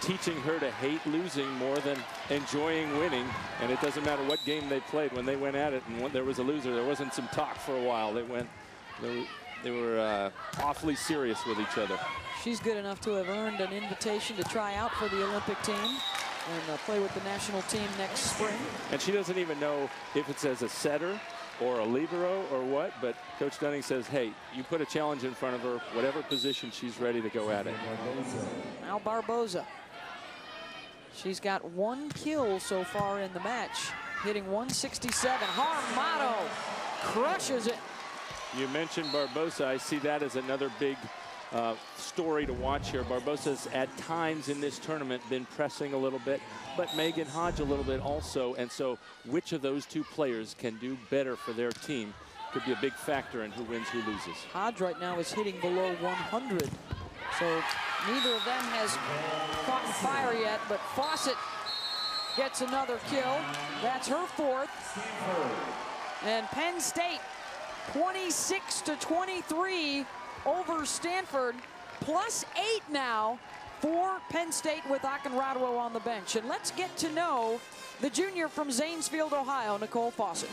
teaching her to hate losing more than enjoying winning. And it doesn't matter what game they played. When they went at it and when there was a loser, there wasn't some talk for a while. They were awfully serious with each other. She's good enough to have earned an invitation to try out for the Olympic team and play with the national team next spring. And she doesn't even know if it's as a setter or a libero or what, but Coach Dunning says, hey, you put a challenge in front of her, whatever position, she's ready to go at it. Now Barboza. She's got 1 kill so far in the match, hitting 167. Armato crushes it. You mentioned Barboza. I see that as another big story to watch here. Barboza's at times in this tournament been pressing a little bit, but Megan Hodge a little bit also. And so which of those two players can do better for their team could be a big factor in who wins, who loses. Hodge right now is hitting below 100. So neither of them has caught fire yet, but Fawcett gets another kill. That's her 4th. And Penn State 26-23 over Stanford, +8 now for Penn State with Akinradwo on the bench. And let's get to know the junior from Zanesfield, Ohio, Nicole Fawcett.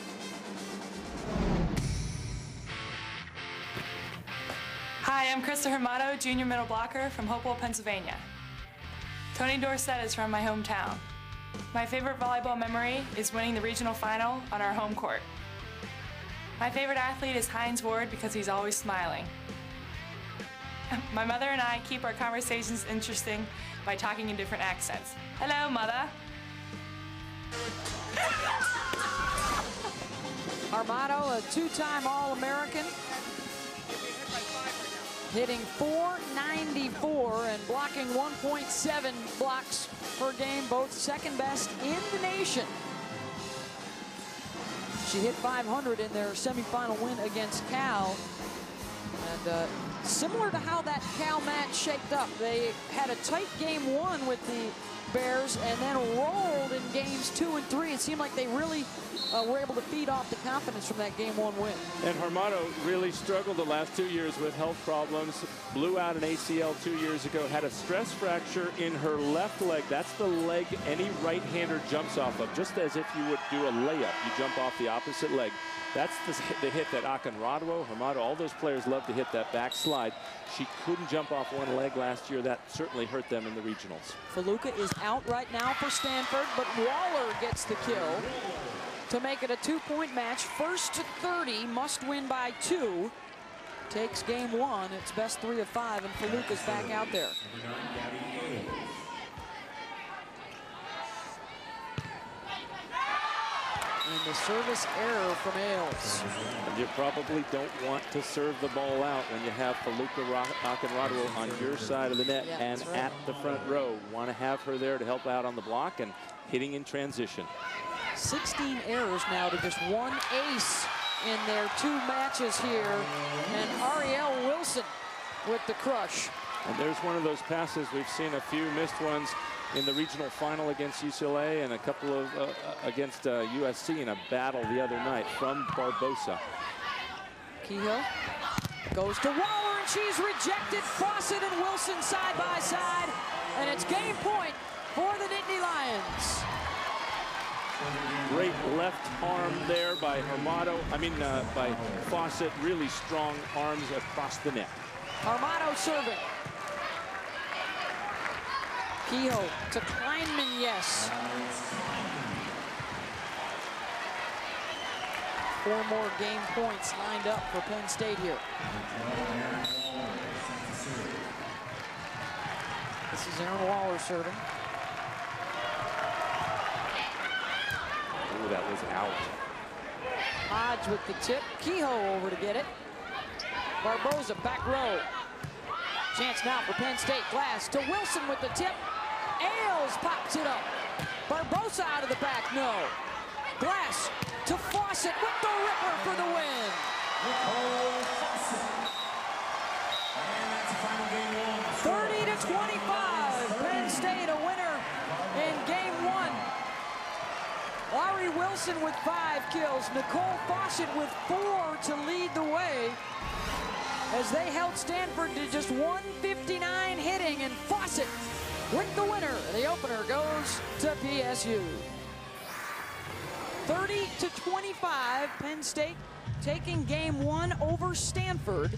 Hi, I'm Krista Hermato, junior middle blocker from Hopewell, Pennsylvania. Tony Dorsett is from my hometown. My favorite volleyball memory is winning the regional final on our home court. My favorite athlete is Hines Ward because he's always smiling. My mother and I keep our conversations interesting by talking in different accents. Hello, Mother. Armato, a 2-time All-American, hitting .494 and blocking 1.7 blocks per game, both second best in the nation. She hit .500 in their semifinal win against Cal. And similar to how that Cal match shaped up, they had a tight game 1 with the Bears and then rolled in games 2 and 3. It seemed like they really were able to feed off the confidence from that game 1 win. And Hermato really struggled the last 2 years with health problems. Blew out an ACL 2 years ago, had a stress fracture in her left leg. That's the leg any right-hander jumps off of, just as if you would do a layup. You jump off the opposite leg. That's the hit that Akinradwo, Hermato, all those players love to hit that backslide. She couldn't jump off one leg last year. That certainly hurt them in the regionals. Faluka is out right now for Stanford, but Waller gets the kill to make it a 2-point match. First to 30, must win by 2. Takes game 1. It's best 3 of 5, and Faluka's back out there. And the service error from Ailes. And you probably don't want to serve the ball out when you have Faluka Akinradwo on your side of the net and right at the front row. Want to have her there to help out on the block and hitting in transition. 16 errors now to just 1 ace in their 2 matches here. And Arielle Wilson with the crush. And there's one of those passes. We've seen a few missed ones in the regional final against UCLA and a couple of against USC in a battle the other night from Barboza. Kehoe goes to Waller and she's rejected. Fawcett and Wilson side by side, and it's game point for the Nittany Lions. Great left arm there by by Fawcett. Really strong arms across the net. Armato serving. Kehoe to Kleinman, yes. 4 more game points lined up for Penn State here. This is Aaron Waller serving. Ooh, that was out. Hodge with the tip. Kehoe over to get it. Barboza back row. Chance now for Penn State. Glass to Wilson with the tip. Ailes pops it up. Barboza out of the back, no. Glass to Fawcett with the ripper for the win. 30-25. Penn State a winner in game 1. Laurie Wilson with 5 kills. Nicole Fawcett with 4 to lead the way as they held Stanford to just 159 hitting, and Fawcett with the winner. The opener goes to PSU. 30-25, Penn State taking game 1 over Stanford.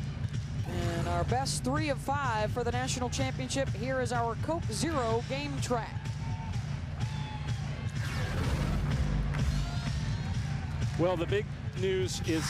And our best 3 of 5 for the national championship. Here is our Coke Zero game track. Well, the big news is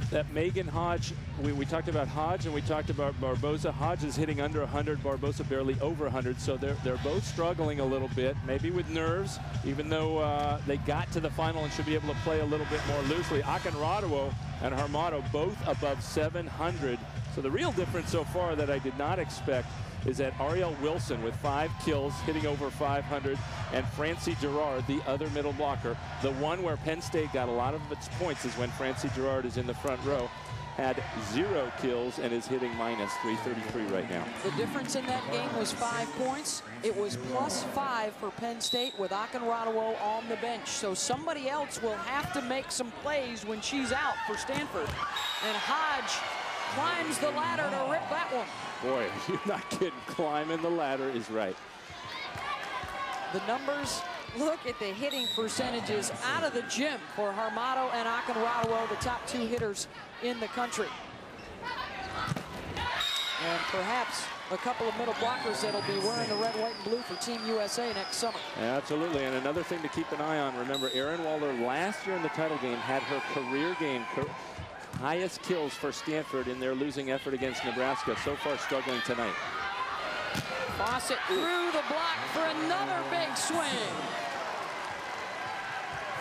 that Megan Hodge, we talked about Hodge and we talked about Barboza. Hodge is hitting under 100, Barboza barely over 100, so they're both struggling a little bit, maybe with nerves, even though they got to the final and should be able to play a little bit more loosely. Akinradawo and Hermato both above 700. So the real difference so far that I did not expect is that Ariel Wilson with 5 kills, hitting over 500, and Francie Gerard, the other middle blocker. The one where Penn State got a lot of its points is when Francie Gerard is in the front row, had 0 kills and is hitting minus 333 right now. The difference in that game was 5 points. It was +5 for Penn State with Akinradawo on the bench. So somebody else will have to make some plays when she's out for Stanford. And Hodge climbs the ladder to rip that one. Boy, you're not kidding. Climbing the ladder is right. The numbers, look at the hitting percentages out of the gym for Hermato and Akinradawo, the top 2 hitters in the country. And perhaps a couple of middle blockers that'll be wearing the red, white, and blue for Team USA next summer. Absolutely, and another thing to keep an eye on, remember, Erin Waller last year in the title game had her career game, highest kills for Stanford in their losing effort against Nebraska. So far struggling tonight. Fawcett through the block for another big swing.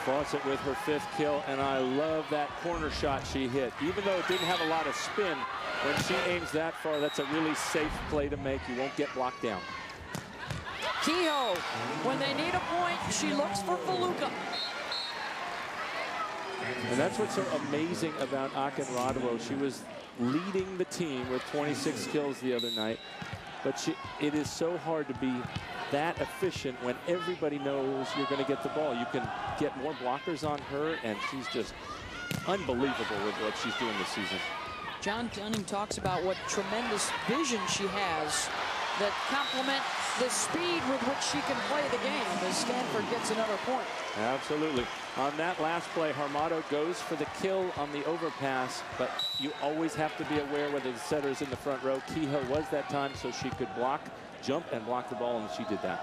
Fawcett with her 5th kill, and I love that corner shot she hit. Even though it didn't have a lot of spin, when she aims that far, that's a really safe play to make. You won't get blocked down. Kehoe, when they need a point, she looks for Faluka. And that's what's so amazing about Akinradawo. She was leading the team with 26 kills the other night, but it is so hard to be that efficient when everybody knows you're going to get the ball. You can get more blockers on her, and she's just unbelievable with what she's doing this season. John Dunning talks about what tremendous vision she has that complement the speed with which she can play the game as Stanford gets another point. Absolutely. On that last play, Hermato goes for the kill on the overpass, but you always have to be aware whether the setter is in the front row. Kehoe was that time, so she could block, jump, and block the ball, and she did that.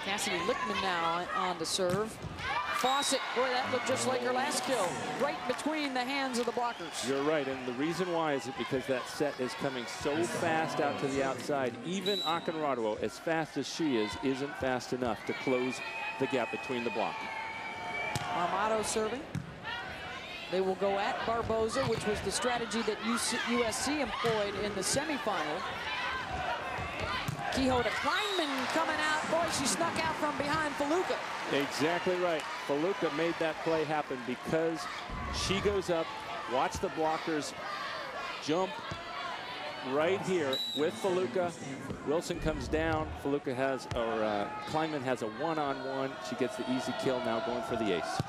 Cassidy Lichtman now on to serve. Fawcett, boy, that looked just like her last kill, right between the hands of the blockers. You're right, and the reason why is because that set is coming so fast out to the outside. Even Akinradawo, as fast as she is, isn't fast enough to close the gap between the block. Hermato serving. They will go at Barboza, which was the strategy that USC employed in the semifinal. Kehoe to Kleinman coming out. Boy, she snuck out from behind Faluka. Exactly right. Faluka made that play happen because she goes up, watch the blockers jump right here with Faluka. Wilson comes down. Faluka has, or Kleinman has a one-on-one. She gets the easy kill, now going for the ace.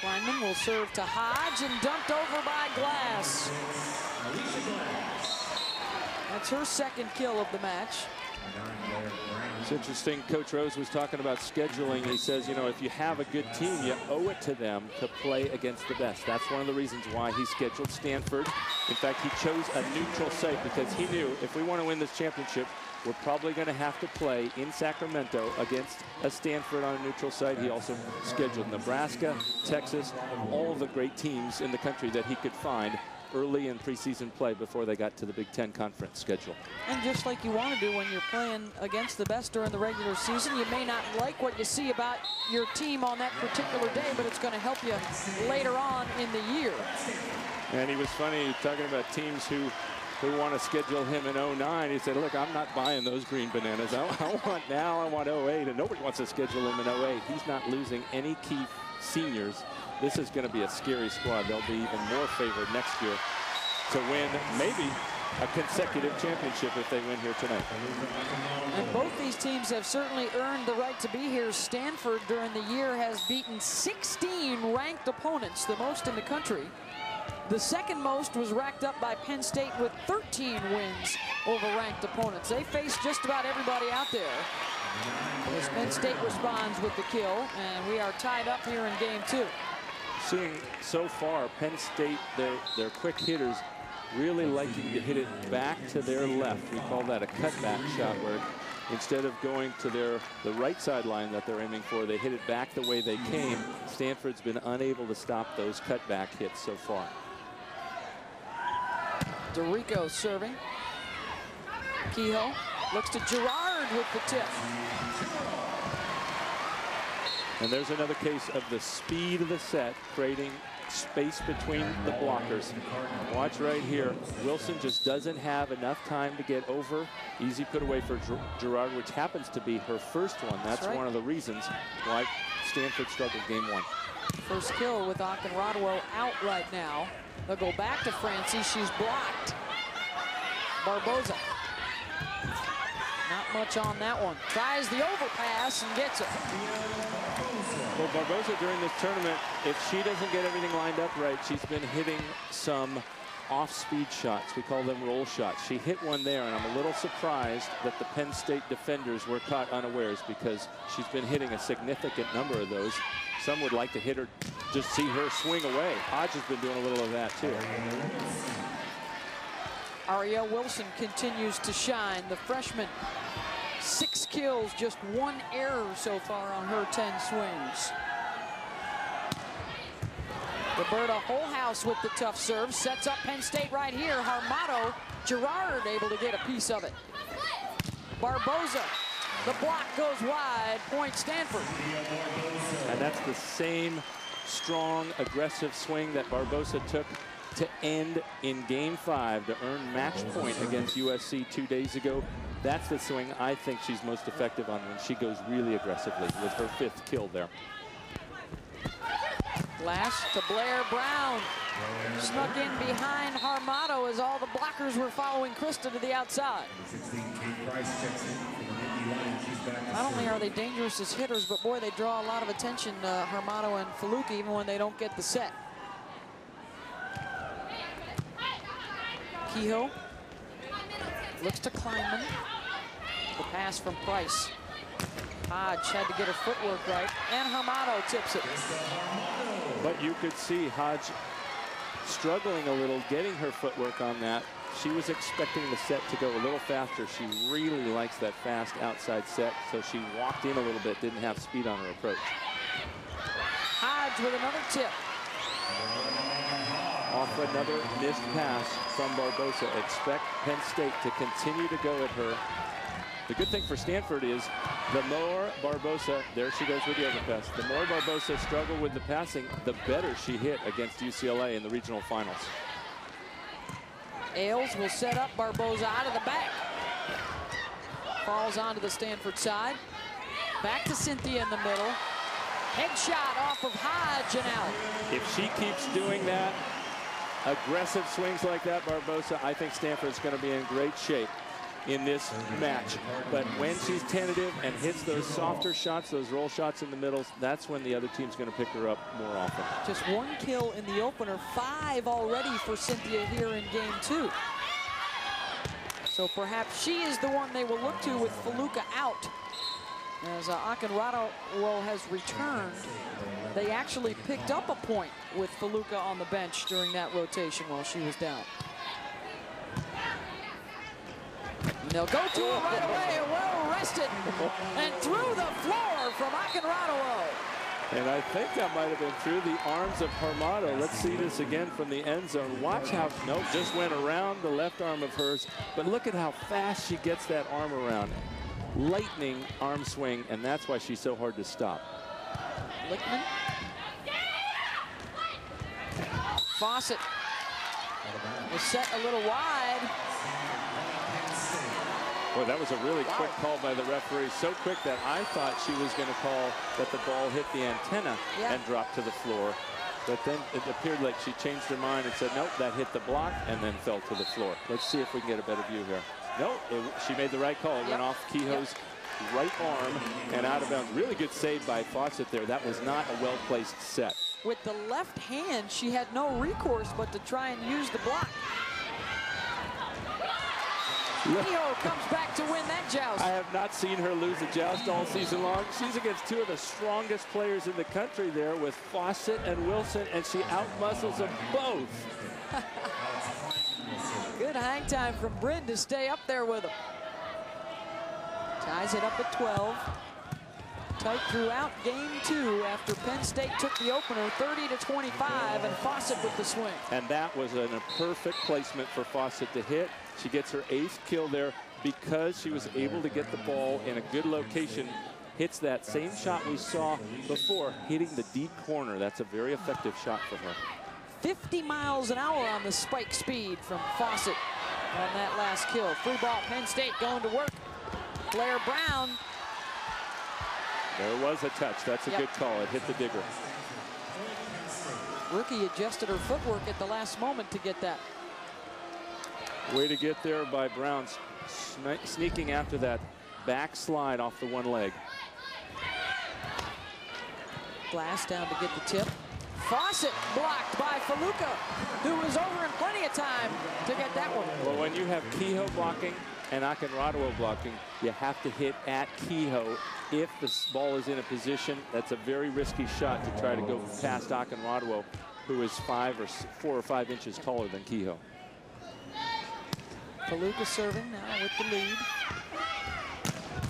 Kleinman will serve to Hodge and dumped over by Glass. That's her 2nd kill of the match. It's interesting, Coach Rose was talking about scheduling. He says, you know, if you have a good team, you owe it to them to play against the best. That's one of the reasons why he scheduled Stanford. In fact, he chose a neutral site because he knew if we want to win this championship, we're probably going to have to play in Sacramento against a Stanford on a neutral site. He also scheduled Nebraska, Texas, all of the great teams in the country that he could find early in preseason play before they got to the Big Ten Conference schedule. And just like you want to do when you're playing against the best during the regular season, you may not like what you see about your team on that particular day, but it's going to help you later on in the year. And he was funny talking about teams who want to schedule him in 09. He said, look, I'm not buying those green bananas. I want now, I want 08, and nobody wants to schedule him in 08. He's not losing any key seniors. This is going to be a scary squad. They'll be even more favored next year to win maybe a consecutive championship if they win here tonight. And both these teams have certainly earned the right to be here. Stanford during the year has beaten 16 ranked opponents, the most in the country. The second most was racked up by Penn State with 13 wins over ranked opponents. They faced just about everybody out there. As Penn State responds with the kill, and we are tied up here in game 2. Seeing so far, Penn State, their quick hitters really liking to hit it back to their left. We call that a cutback shot, where instead of going to the right sideline that they're aiming for, they hit it back the way they came. Stanford's been unable to stop those cutback hits so far. DeRico serving. Kehoe looks to Gerard with the tip. And there's another case of the speed of the set creating space between the blockers. Watch right here. Wilson just doesn't have enough time to get over. Easy put away for Gerard, which happens to be her first one. That's right. One of the reasons why Stanford struggled game 1. First kill with Akinradawo out right now. They'll go back to Francie. She's blocked. Barboza. Not much on that one. Tries the overpass and gets it. Well, Barboza during this tournament, if she doesn't get everything lined up right, she's been hitting some off-speed shots. We call them roll shots. She hit one there, and I'm a little surprised that the Penn State defenders were caught unawares, because she's been hitting a significant number of those. Some would like to hit her, just see her swing away. Hodge has been doing a little of that, too. Arielle Wilson continues to shine. The freshman, 6 kills, just 1 error so far on her 10 swings. Roberta Holhouse with the tough serve, sets up Penn State right here. Harmato, Gerard able to get a piece of it. Barboza, the block goes wide, point Stanford. And that's the same strong, aggressive swing that Barboza took to end in game 5 to earn match point against USC 2 days ago. That's the swing I think she's most effective on, when she goes really aggressively, with her 5th kill there. Glass to Blair Brown. Snuck in behind Harmato as all the blockers were following Krista to the outside. Not only are they dangerous as hitters, but boy, they draw a lot of attention, Harmato and Faluka, even when they don't get the set. Kehoe looks to Kleinman. The pass from Price. Hodge had to get her footwork right, and Harmato tips it. But you could see Hodge struggling a little, getting her footwork on that. She was expecting the set to go a little faster. She really likes that fast outside set, so she walked in a little bit, didn't have speed on her approach. Hodge with another tip. Off another missed pass from Barboza. Expect Penn State to continue to go at her. The good thing for Stanford is the more Barboza, there she goes with the overpass, the more Barboza struggled with the passing, the better she hit against UCLA in the regional finals. Ailes will set up Barboza out of the back. Falls onto the Stanford side. Back to Cynthia in the middle. Headshot off of Hodge and out. If she keeps doing that, aggressive swings like that, Barboza, I think Stanford's going to be in great shape in this match. But when she's tentative and hits those softer shots, those roll shots in the middle, that's when the other team's going to pick her up more often. Just 1 kill in the opener, 5 already for Cynthia here in game 2. So perhaps she is the one they will look to with Faluka out. As Akinradawo has returned, they actually picked up a point with Faluka on the bench during that rotation while she was down. They'll go to it right away, well rested, and through the floor from Akinradawo. And I think that might have been through the arms of Harmato. Let's see this again from the end zone. Watch how, nope, just went around the left arm of hers, but look at how fast she gets that arm around. Lightning arm swing, and that's why she's so hard to stop. Lichtman. Fawcett was set a little wide. Boy, that was a really quick call by the referee. So quick that I thought she was going to call that the ball hit the antenna and dropped to the floor. But then it appeared like she changed her mind and said, nope, that hit the block and then fell to the floor. Let's see if we can get a better view here. Nope, she made the right call. It went off Kehoe's right arm and out of bounds. Really good save by Fawcett there. That was not a well-placed set. with the left hand, she had no recourse but to try and use the block. Kehoe comes back to win that joust. I have not seen her lose a joust all season long. She's against two of the strongest players in the country there with Fawcett and Wilson, and she outmuscles them both. Good hang time from Bryn to stay up there with him. Ties it up at 12. Tight throughout game 2 after Penn State took the opener 30-25, and Fawcett with the swing. And that was a perfect placement for Fawcett to hit. She gets her 8th kill there because she was able to get the ball in a good location. Hits that same shot we saw before, hitting the deep corner. That's a very effective shot for her. 50 miles an hour on the spike speed from Fawcett on that last kill. Free ball, Penn State going to work. Blair Brown. There was a touch. That's a good call. It hit the digger. Rookie adjusted her footwork at the last moment to get that. Way to get there by Brown, sneaking after that backslide off the one leg. Glass down to get the tip. Fawcett blocked by Faluka, who was over in plenty of time to get that one. Well, when you have Kehoe blocking and Akinradwo blocking, you have to hit at Kehoe. If the ball is in a position, that's a very risky shot to try to go past Akinradwo, who is 4 or 5 inches taller than Kehoe. Faluka serving now with the lead.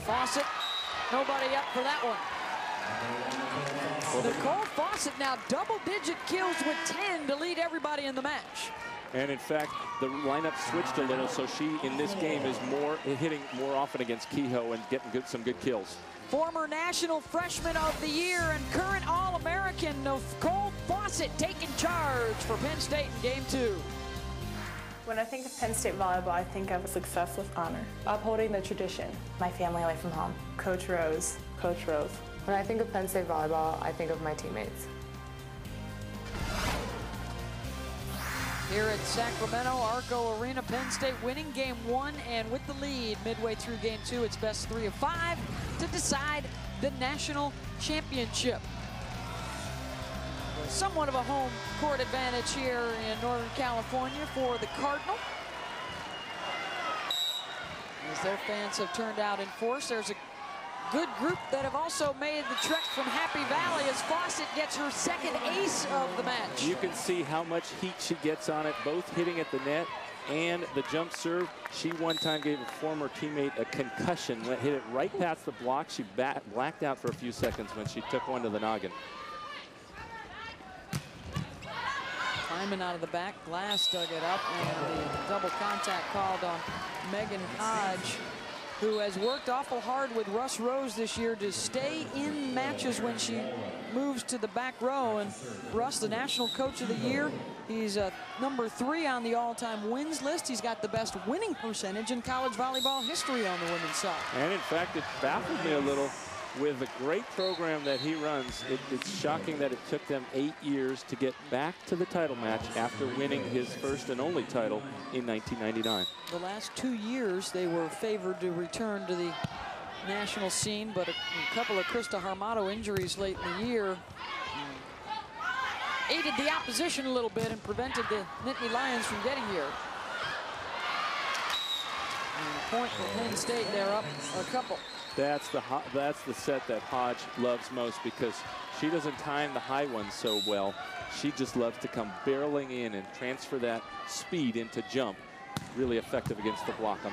Fawcett, nobody up for that one. Nicole Fawcett now double-digit kills with 10 to lead everybody in the match. And in fact, the lineup switched a little, so she in this game is hitting more often against Kehoe and getting some good kills. Former National Freshman of the Year and current All-American Nicole Fawcett taking charge for Penn State in game 2. When I think of Penn State volleyball, I think of success with honor, upholding the tradition. My family away from home. Coach Rose, Coach Rose. When I think of Penn State volleyball, I think of my teammates. Here at Sacramento Arco Arena, Penn State winning game 1 and with the lead midway through game 2. It's best 3 of 5 to decide the national championship. Somewhat of a home court advantage here in Northern California for the Cardinal. As their fans have turned out in force, there's a good group that have also made the trek from Happy Valley as Fawcett gets her 2nd ace of the match. You can see how much heat she gets on it, both hitting at the net and the jump serve. She one time gave a former teammate a concussion, hit it right past the block. She blacked out for a few seconds when she took one to the noggin. Hyman out of the back, Glass dug it up, and the double contact called on Megan Hodge, who has worked awful hard with Russ Rose this year to stay in matches when she moves to the back row. And Russ, the National Coach of the Year, he's number 3 on the all-time wins list. He's got the best winning percentage in college volleyball history on the women's side. And in fact, it baffled me a little. With the great program that he runs, it's shocking that it took them 8 years to get back to the title match after winning his first and only title in 1999. The last 2 years, they were favored to return to the national scene, but a couple of Krista Harmato injuries late in the year aided the opposition a little bit and prevented the Nittany Lions from getting here. And the point for Penn State, they're up a couple. That's the set that Hodge loves most, because she doesn't time the high ones so well. She just loves to come barreling in and transfer that speed into jump. Really effective against the block on that.